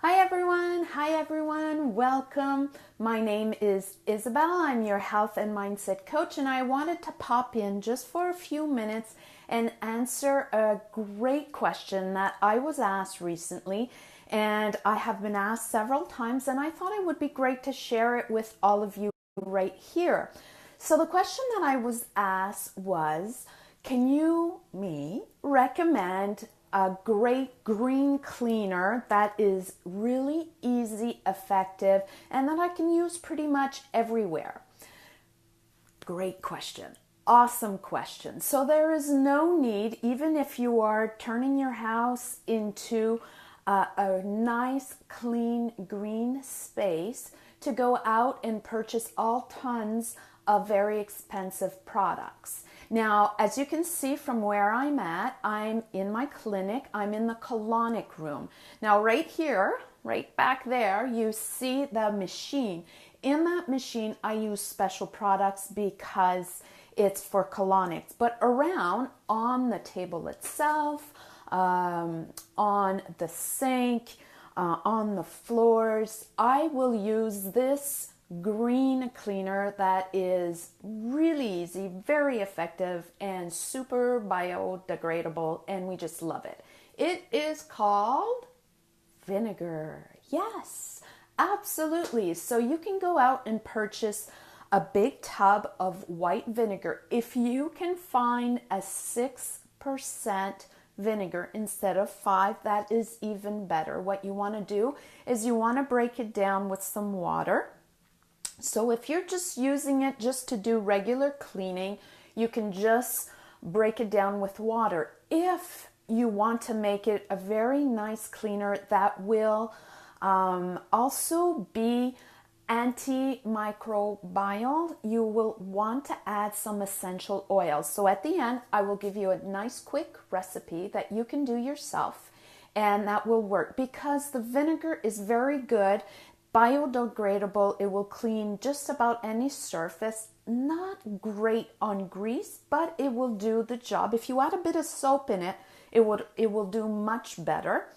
Hi everyone. Hi everyone. Welcome. My name is Isabelle. I'm your health and mindset coach, and I wanted to pop in just for a few minutes and answer a great question that I was asked recently, and I have been asked several times, and I thought it would be great to share it with all of you right here. So the question that I was asked was, can you recommend a great green cleaner that is really easy, effective, and that I can use pretty much everywhere? Great question. Awesome question. So there is no need, even if you are turning your house into a nice, clean, green space, to go out and purchase all tons of very expensive products. Now, as you can see from where I'm at, I'm in my clinic. I'm in the colonic room. Now, right here, right back there, you see the machine. In that machine, I use special products because it's for colonics. But around, on the table itself, on the sink, on the floors, I will use this green cleaner that is really easy, very effective, and super biodegradable, and we just love it. It is called Vinegar. Yes, absolutely. So you can go out and purchase a big tub of white vinegar. If you can find a 6% vinegar instead of 5, that is even better. What you want to do is you want to break it down with some water. So if you're just using it just to do regular cleaning, you can just break it down with water. If you want to make it a very nice cleaner that will also be antimicrobial, you will want to add some essential oils. So at the end, I will give you a nice quick recipe that you can do yourself, and that will work because the vinegar is very good, biodegradable. It will clean just about any surface. Not great on grease, but it will do the job. If you add a bit of soap in it, it will do much better.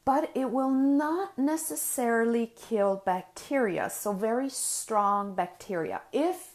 But it will not necessarily kill bacteria, so very strong bacteria. If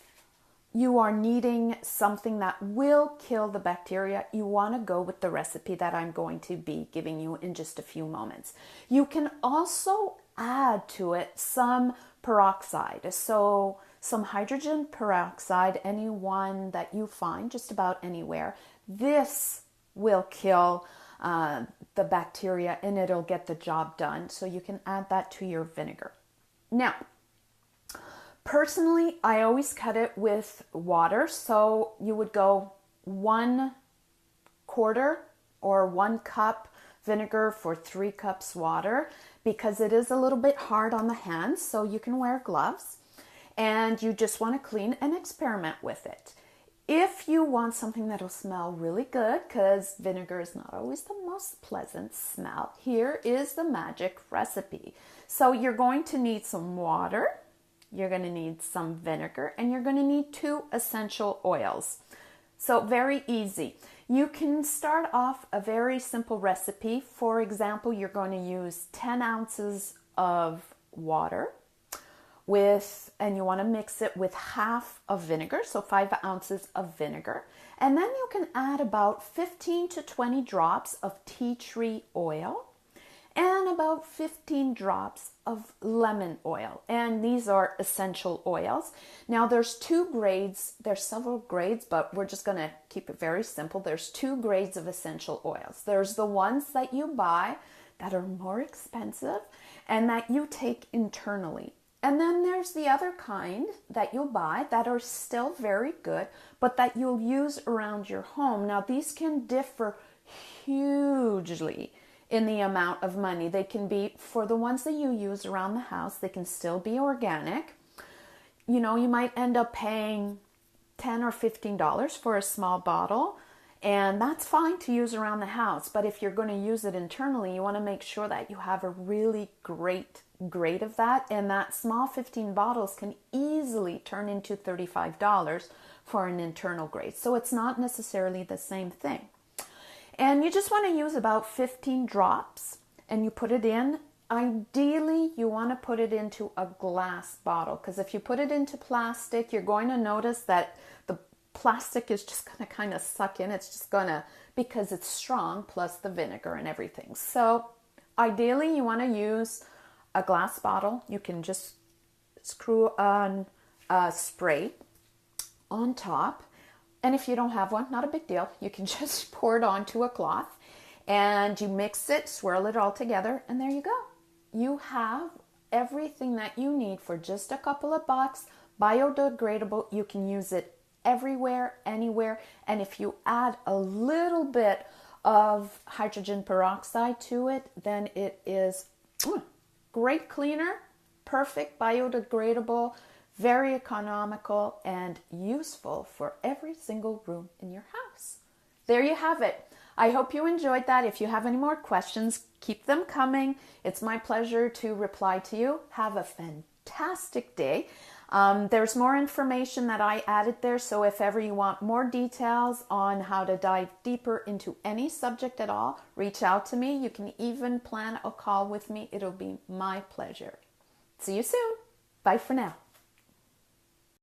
you are needing something that will kill the bacteria, you want to go with the recipe that I'm going to be giving you in just a few moments. You can also add to it some peroxide, so some hydrogen peroxide, any one that you find just about anywhere. This will kill the bacteria, and it'll get the job done. So you can add that to your vinegar. Now, personally, I always cut it with water. So you would go 1/4 or 1 cup vinegar for 3 cups water, because it is a little bit hard on the hands. So you can wear gloves, and you just want to clean and experiment with it. If you want something that'll smell really good, because vinegar is not always the most pleasant smell, here is the magic recipe. So you're going to need some water, you're going to need some vinegar, and you're going to need 2 essential oils. So very easy. You can start off a very simple recipe. For example, you're going to use 10 ounces of water, and you want to mix it with half of vinegar, so 5 ounces of vinegar. And then you can add about 15 to 20 drops of tea tree oil and about 15 drops of lemon oil. And these are essential oils. Now there's 2 grades, there's several grades, but we're just going to keep it very simple. There's 2 grades of essential oils. There's the ones that you buy that are more expensive and that you take internally. And then there's the other kind that you'll buy that are still very good, but that you'll use around your home. Now, these can differ hugely in the amount of money. They can be, for the ones that you use around the house, they can still be organic. You know, you might end up paying $10 or $15 for a small bottle, and that's fine to use around the house. But if you're going to use it internally, you want to make sure that you have a really great grade of that, and that small 15 bottles can easily turn into $35 for an internal grade. So it's not necessarily the same thing. And you just want to use about 15 drops, and you put it in Ideally, you want to put it into a glass bottle, because if you put it into plastic, you're going to notice that the plastic is just going to kind of suck in. It's just going to, because it's strong, plus the vinegar and everything. So ideally, you want to use a glass bottle. You can just screw on a spray on top. And if you don't have one, not a big deal. You can just pour it onto a cloth and you mix it, swirl it all together, and there you go. You have everything that you need for just a couple of bucks. Biodegradable. You can use it everywhere, anywhere. And if you add a little bit of hydrogen peroxide to it, then it is great cleaner, perfect, biodegradable, very economical, and useful for every single room in your house. There you have it. I hope you enjoyed that. If you have any more questions, keep them coming. It's my pleasure to reply to you. Have a fantastic day. There's more information that I added there, so if ever you want more details on how to dive deeper into any subject at all, reach out to me. You can even plan a call with me. It'll be my pleasure. See you soon. Bye for now.